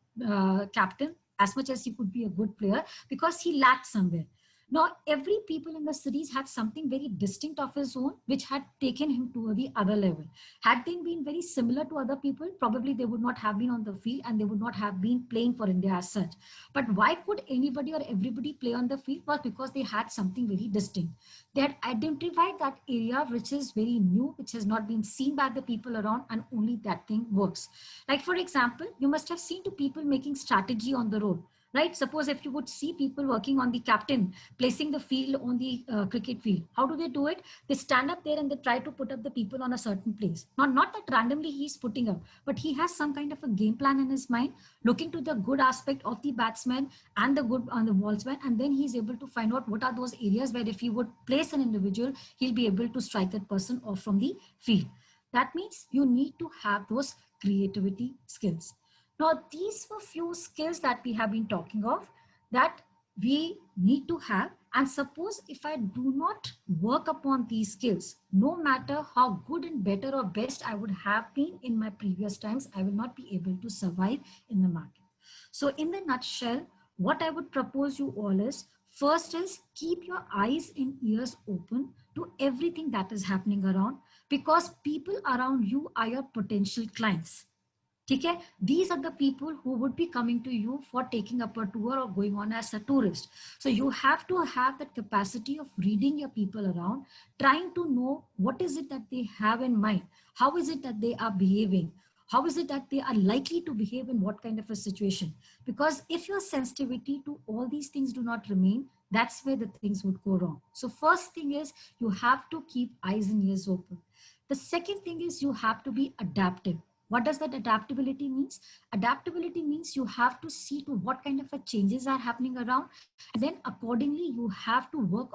captain as much as he could be a good player because he lacked somewhere. Now, every people in the series had something very distinct of his own, which had taken him to the other level. Had they been very similar to other people, probably they would not have been on the field and they would not have been playing for India as such. But why could anybody or everybody play on the field? Was because they had something very distinct. They had identified that area which is very new, which has not been seen by the people around, and only that thing works. Like, for example, you must have seen two people making strategy on the road. Right? Suppose if you would see people working on the captain, placing the field on the cricket field, how do they do it? They stand up there and they try to put up the people on a certain place. Not that randomly he's putting up, but he has some kind of a game plan in his mind, looking to the good aspect of the batsman and the good on the ballsman. And then he's able to find out what are those areas where if he would place an individual, he'll be able to strike that person off from the field. That means you need to have those creativity skills. Now, these were few skills that we have been talking of that we need to have. And suppose if I do not work upon these skills, no matter how good and better or best I would have been in my previous times, I will not be able to survive in the market. So in the nutshell, what I would propose you all is, first is keep your eyes and ears open to everything that is happening around, because people around you are your potential clients. Okay? These are the people who would be coming to you for taking up a tour or going on as a tourist. So you have to have that capacity of reading your people around, trying to know what is it that they have in mind. How is it that they are behaving? How is it that they are likely to behave in what kind of a situation? Because if your sensitivity to all these things do not remain, That's where the things would go wrong. So first thing is you have to keep eyes and ears open. The second thing is you have to be adaptive. What does that adaptability means? Adaptability means you have to see to what kind of a changes are happening around, and then accordingly you have to work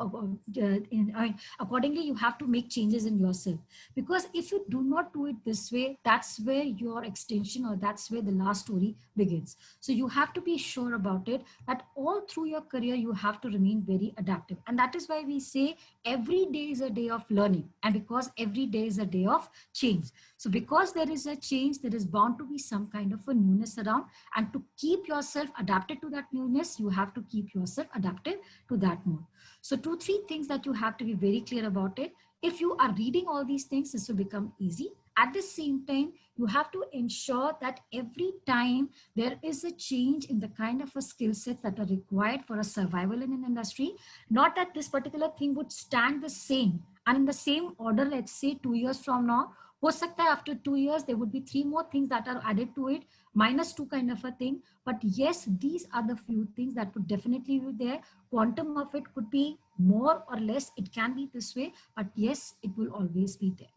accordingly you have to make changes in yourself. Because if you do not do it this way, that's where your extension, or that's where the last story begins. So you have to be sure about it, that all through your career you have to remain very adaptive. And that is why we say every day is a day of learning, and because every day is a day of change. So because there is a change, there is bound to be some kind of a newness around, and to keep yourself adapted to that newness, you have to keep yourself adapted to that mode. So 2-3 things that you have to be very clear about it. If you are reading all these things, this will become easy. At the same time, you have to ensure that every time there is a change in the kind of a skill sets that are required for a survival in an industry, not that this particular thing would stand the same and in the same order, let's say 2 years from now, ho sakta hai after 2 years, there would be 3 more things that are added to it, -2 kind of a thing. But yes, these are the few things that would definitely be there. Quantum of it could be more or less. It can be this way, but yes, it will always be there.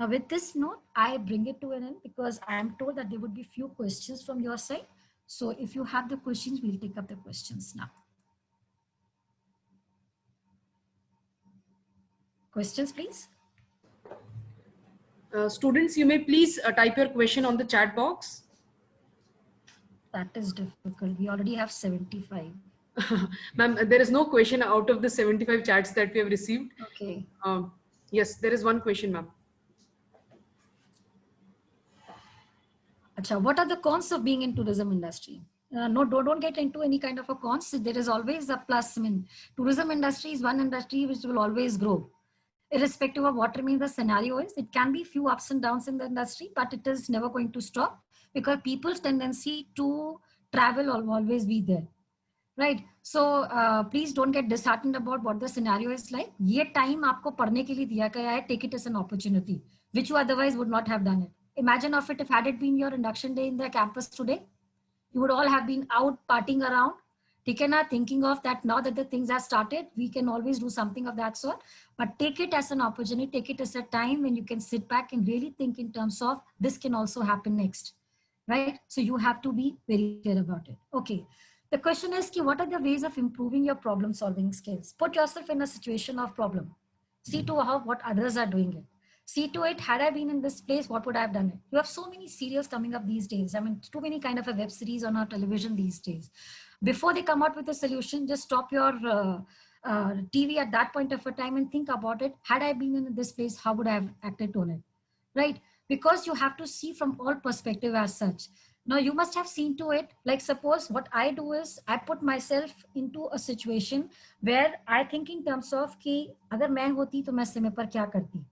Now, with this note, I bring it to an end because I am told that there would be few questions from your side. So if you have the questions, we'll take up the questions now. Questions, please. Students, you may please type your question on the chat box. That is difficult. We already have 75. Ma'am, there is no question out of the 75 chats that we have received. Okay. Yes, there is one question, ma'am. Acha, what are the cons of being in tourism industry? No, don't get into any kind of a cons. There is always a plus. I mean, tourism industry is one industry which will always grow. Irrespective of what remains the scenario is, it can be few ups and downs in the industry, but it is never going to stop because people's tendency to travel will always be there. Right. So please don't get disheartened about what the scenario is like. ये time आपको पढ़ने के लिए दिया गया है. Take it as an opportunity, which you otherwise would not have done it. Imagine of it if had it been your induction day in the campus today, you would all have been out partying around. ठीक है ना? Thinking of that now that the things have started, we can always do something of that sort. But take it as an opportunity. Take it as a time when you can sit back and really think in terms of this can also happen next, right? So you have to be very clear about it. Okay. The question is, what are the ways of improving your problem solving skills? Put yourself in a situation of problem. See to how what others are doing it. See to it, had I been in this place, what would I have done it? You have so many serials coming up these days. I mean, too many kind of a web series on our television these days. Before they come out with a solution, just stop your TV at that point of a time and think about it. Had I been in this place, how would I have acted on it? Right? Because you have to see from all perspective as such. Now you must have seen to it, like suppose what I do is I put myself into a situation where I think in terms of कि अगर मैं होती तो मैं समय पर क्या करती,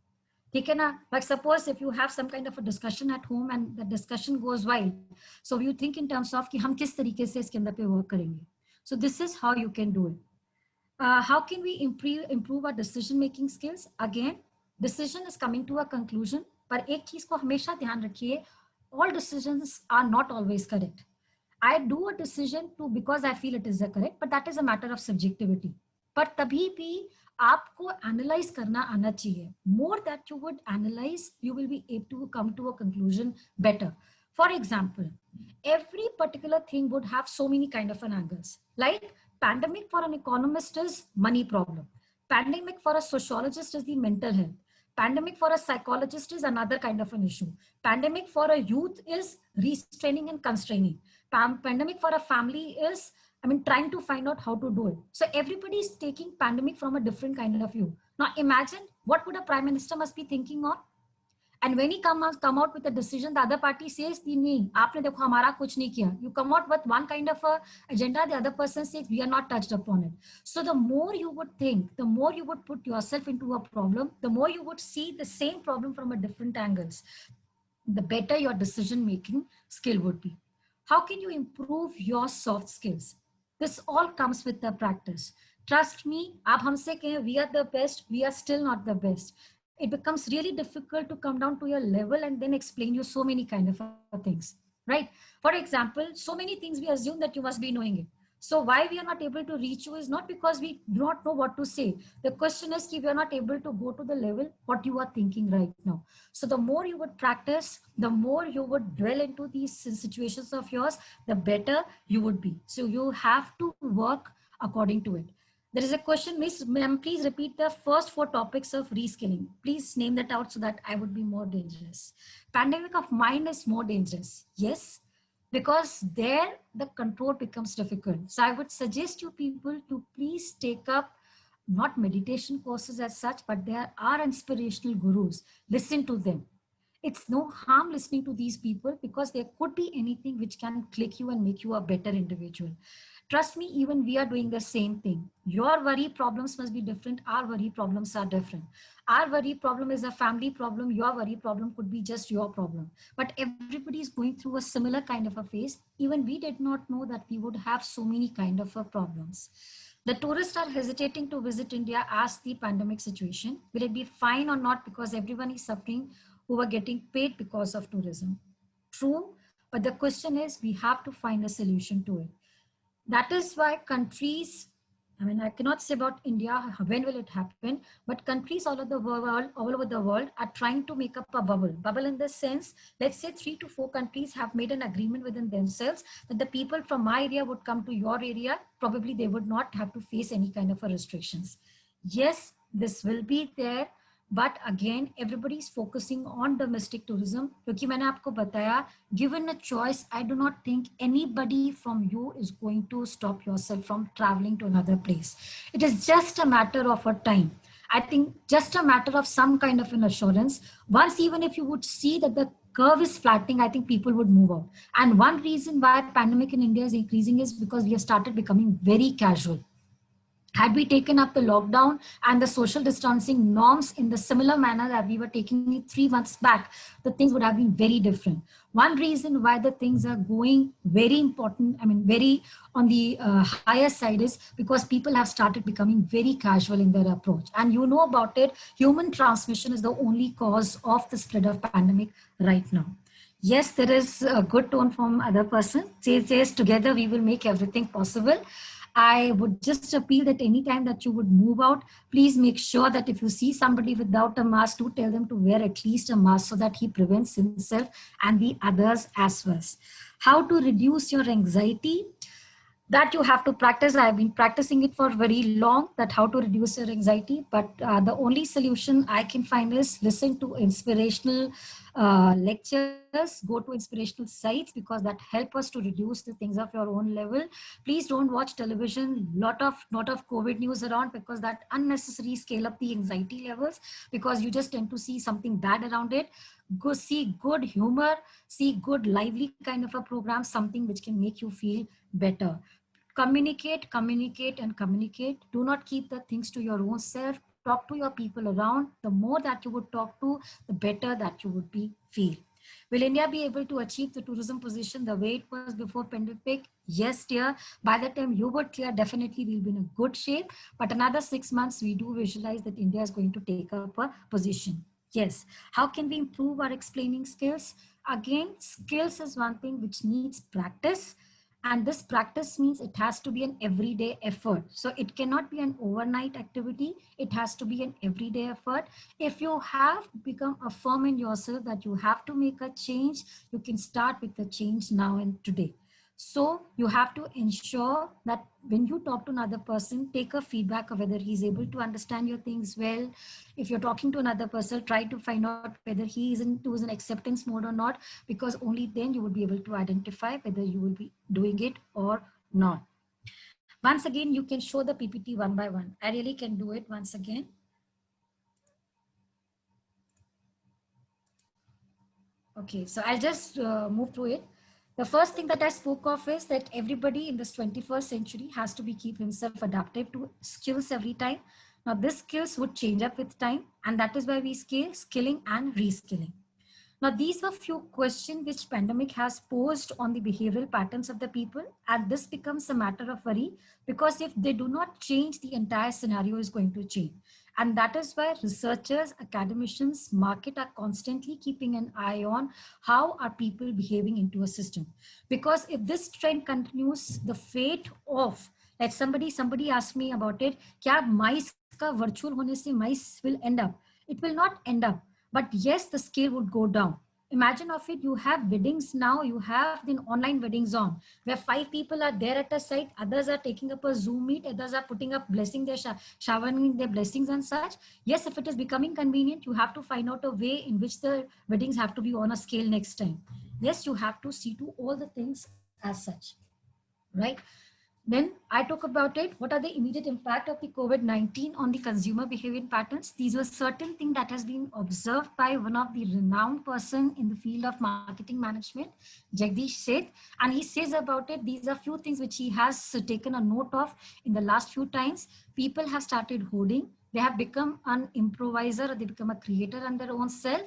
ठीक है ना? Like suppose if you have some kind of a discussion at home and the discussion goes wild, so you think in terms of कि हम किस तरीके से इसके अंदर पे work करेंगे. So this is how you can do it. How can we improve our decision making skills? Again, decision is coming to a conclusion, पर एक चीज को हमेशा ध्यान रखिए, all decisions are not always correct. I do a decision because I feel it is the correct, but that is a matter of subjectivity. पर तभी भी आपको analyze करना आना चाहिए. More that you would analyze, you will be able to come to a conclusion better. For example, every particular thing would have so many kind of an angles. Like pandemic for an economist is money problem. Pandemic for a sociologist is the mental health. Pandemic for a psychologist is another kind of an issue. Pandemic for a youth is restraining and constraining. Pandemic for a family is, trying to find out how to do it. So everybody is taking pandemic from a different kind of view. Now imagine what would a prime minister must be thinking on. And when he come out with a decision, the other party says, "नहीं, आपने देखो हमारा कुछ नहीं किया." You come out with one kind of a agenda, the other person says, "We are not touched upon it." So the more you would think, the more you would put yourself into a problem, the more you would see the same problem from a different angles, the better your decision making skill would be. How can you improve your soft skills? This all comes with the practice. Trust me, आप हमसे कहें we are the best, we are still not the best. It becomes really difficult to come down to your level and then explain you so many kind of things, right? For example, so many things we assume that you must be knowing it. So why we are not able to reach you is not because we do not know what to say. The question is if we are not able to go to the level what you are thinking right now. So the more you would practice, the more you would dwell into these situations of yours, the better you would be. So you have to work according to it. There is a question, Miss Ma'am, please repeat the first 4 topics of reskilling. Please name that out so that I would be more dangerous. Pandemic of mind is more dangerous. Yes, because there the control becomes difficult. So I would suggest you people to please take up not meditation courses as such, but there are inspirational gurus. Listen to them. It's no harm listening to these people because there could be anything which can click you and make you a better individual. Trust me, even we are doing the same thing. Your worry problems must be different. Our worry problems are different. Our worry problem is a family problem. Your worry problem could be just your problem. But everybody is going through a similar kind of a phase. Even we did not know that we would have so many kind of problems. The tourists are hesitating to visit India as the pandemic situation. Will it be fine or not because everyone is suffering who are getting paid because of tourism? True, but the question is we have to find a solution to it. That is why countries, I mean, I cannot say about India, when will it happen, but countries all over the world are trying to make up a bubble. Bubble in the sense, let's say 3 to 4 countries have made an agreement within themselves that the people from my area would come to your area. Probably they would not have to face any kind of a restrictions. Yes, this will be there. But again, everybody is focusing on domestic tourism. क्योंकि मैंने आपको बताया, given a choice, I do not think anybody from you is going to stop yourself from traveling to another place. It is just a matter of a time. I think just a matter of some kind of an assurance. Once, even if you would see that the curve is flattening, I think people would move out. And one reason why pandemic in India is increasing is because we have started becoming very casual. Had we taken up the lockdown and the social distancing norms in the similar manner that we were taking it 3 months back, the things would have been very different. One reason why the things are going very important, I mean, very on the higher side is because people have started becoming very casual in their approach. And you know about it, human transmission is the only cause of the spread of pandemic right now. Yes, there is a good tone from other person. Says together we will make everything possible. I would just appeal that anytime that you would move out, please make sure that if you see somebody without a mask, do tell them to wear at least a mask so that he prevents himself and the others as well. How to reduce your anxiety? That you have to practice. I've been practicing it for very long, that how to reduce your anxiety. But the only solution I can find is listen to inspirational lectures, go to inspirational sites, because that help us to reduce the things of your own level. Please don't watch television, lot of COVID news around, because that unnecessarily scale up the anxiety levels, because you just tend to see something bad around it. Go see good humor, see good lively kind of a program, something which can make you feel better. Communicate, communicate, and communicate. Do not keep the things to your own self. Talk to your people around. The more that you would talk to, the better that you would be feel. Will India be able to achieve the tourism position the way it was before pandemic? Yes, dear. By the time you would clear, definitely we'll be in a good shape. But another 6 months, we do visualize that India is going to take up a position. Yes. How can we improve our explaining skills? Again, skills is one thing which needs practice. And this practice means it has to be an everyday effort. So it cannot be an overnight activity. It has to be an everyday effort. If you have become a firm in yourself that you have to make a change, you can start with the change now and today. So you have to ensure that when you talk to another person, take a feedback of whether he's able to understand your things well. If you're talking to another person, try to find out whether he is into an acceptance mode or not, because only then you will be able to identify whether you will be doing it or not. Once again, you can show the PPT one by one. I really can do it once again. Okay, so I'll just move through it. The first thing that I spoke of is that everybody in this 21st century has to keep himself adaptive to skills every time. Now, these skills would change up with time, and that is why we scale skilling and reskilling. Now, these were few questions which pandemic has posed on the behavioral patterns of the people, and this becomes a matter of worry, because if they do not change, the entire scenario is going to change. And that is why researchers, academicians, market are constantly keeping an eye on how are people behaving into a system. Because if this trend continues, the fate of, like somebody asked me about it, क्या mice का virtual होने से mice will end up? It will not end up, but yes, the scale would go down. Imagine of it, you have weddings now, you have the online weddings on, where 5 people are there at a site, others are taking up a Zoom meet, others are putting up blessing their showering their blessings and such. Yes, if it is becoming convenient, you have to find out a way in which the weddings have to be on a scale next time. Yes, you have to see to all the things as such, right? Then I talk about it. What are the immediate impact of the COVID-19 on the consumer behavior patterns? These were certain things that has been observed by one of the renowned person in the field of marketing management, Jagdish Seth. And he says about it, these are few things which he has taken a note of in the last few times. People have started hoarding. They have become an improviser. They become a creator on their own self.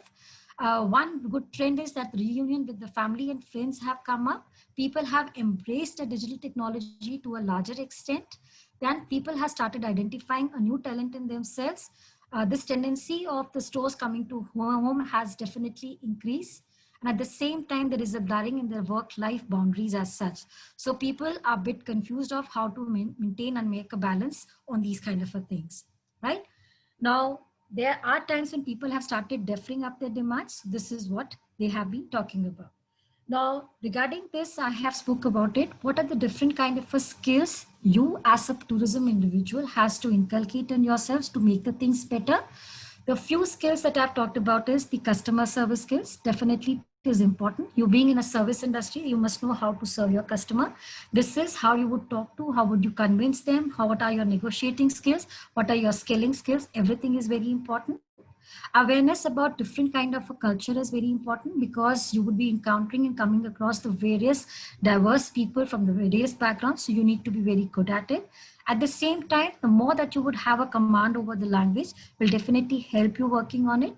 One good trend is that reunion with the family and friends have come up. People have embraced the digital technology to a larger extent. Then people have started identifying a new talent in themselves. This tendency of the stores coming to home has definitely increased. And at the same time, there is a blurring in their work-life boundaries as such. So people are a bit confused of how to maintain and make a balance on these kind of things, right? Now, there are times when people have started deferring up their demands. This is what they have been talking about. Now, regarding this, I have spoke about it. What are the different kind of skills you as a tourism individual has to inculcate in yourselves to make the things better? The few skills that I've talked about is the customer service skills. Definitely it is important. You being in a service industry, you must know how to serve your customer. This is how you would talk to, how would you convince them, what are your negotiating skills, what are your scaling skills. Everything is very important. Awareness about different kind of a culture is very important because you would be encountering and coming across the various diverse people from the various backgrounds. So you need to be very good at it. At the same time, the more that you would have a command over the language will definitely help you working on it.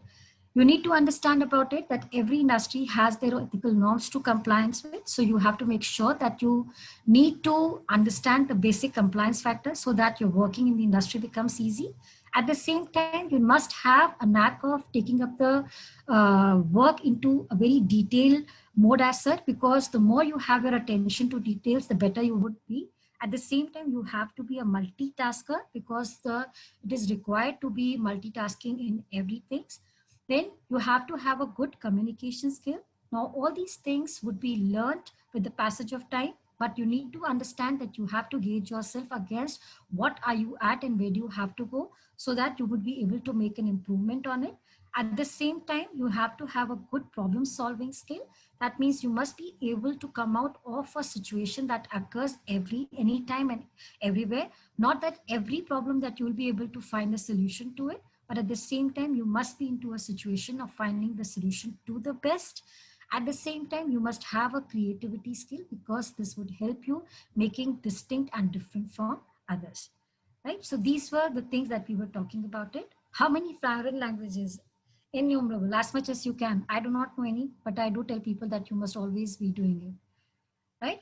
You need to understand about it that every industry has their ethical norms to compliance with. So you have to make sure that you need to understand the basic compliance factors so that your working in the industry becomes easy. At the same time, you must have a knack of taking up the work into a very detailed mode as such, because the more you have your attention to details, the better you would be. At the same time, you have to be a multitasker because it is required to be multitasking in everything. Then you have to have a good communication skill. Now, all these things would be learned with the passage of time, but you need to understand that you have to gauge yourself against what are you at and where do you have to go so that you would be able to make an improvement on it. At the same time, you have to have a good problem solving skill. That means you must be able to come out of a situation that occurs anytime and everywhere. Not that every problem that you will be able to find a solution to it, but at the same time, you must be into a situation of finding the solution to the best. At the same time, you must have a creativity skill because this would help you making distinct and different from others, right? So these were the things that we were talking about it. How many foreign languages? Innumerable, as much as you can. I do not know any, but I do tell people that you must always be doing it, right?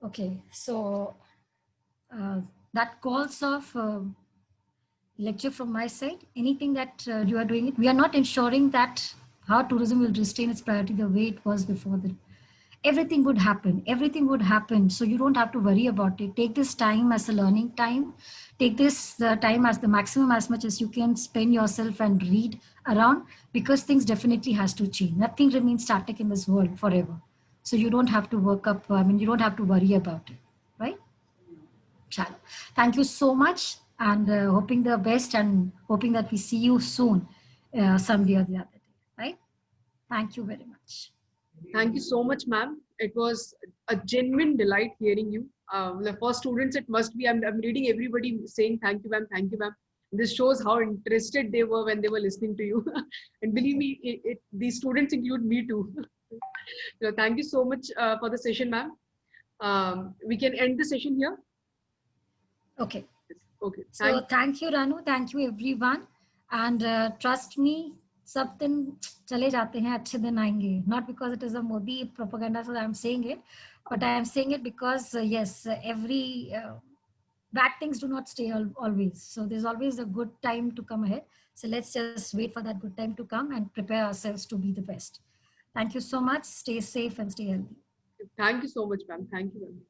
Okay, so that calls off lecture from my side. Anything that you are doing it, we are not ensuring that how tourism will retain its priority the way it was before. Everything would happen, so you don't have to worry about it. Take this time as a learning time. Take this time as the maximum, as much as you can spend yourself and read around, because things definitely has to change. Nothing remains static in this world forever, so you don't have to you don't have to worry about it, right? Chalo. Thank you so much, and hoping the best and hoping that we see you soon, someday or the other day, right? Thank you very much. Thank you so much, ma'am. It was a genuine delight hearing you. For students, it must be. I'm reading everybody saying thank you, ma'am. Thank you, ma'am. This shows how interested they were when they were listening to you. And believe me, these students include me too. So thank you so much for the session, ma'am. We can end the session here. Okay. Okay. So thank you, Ranu. Thank you, everyone. And trust me, सब दिन चले जाते हैं, अच्छे दिन आएंगे. Not because it is a Modi propaganda, so I'm saying it, but I am saying it because yes, every bad things do not stay always. So there's always a good time to come ahead. So let's just wait for that good time to come and prepare ourselves to be the best. Thank you so much. Stay safe and stay healthy. Thank you so much, ma'am. Thank you, ma'am.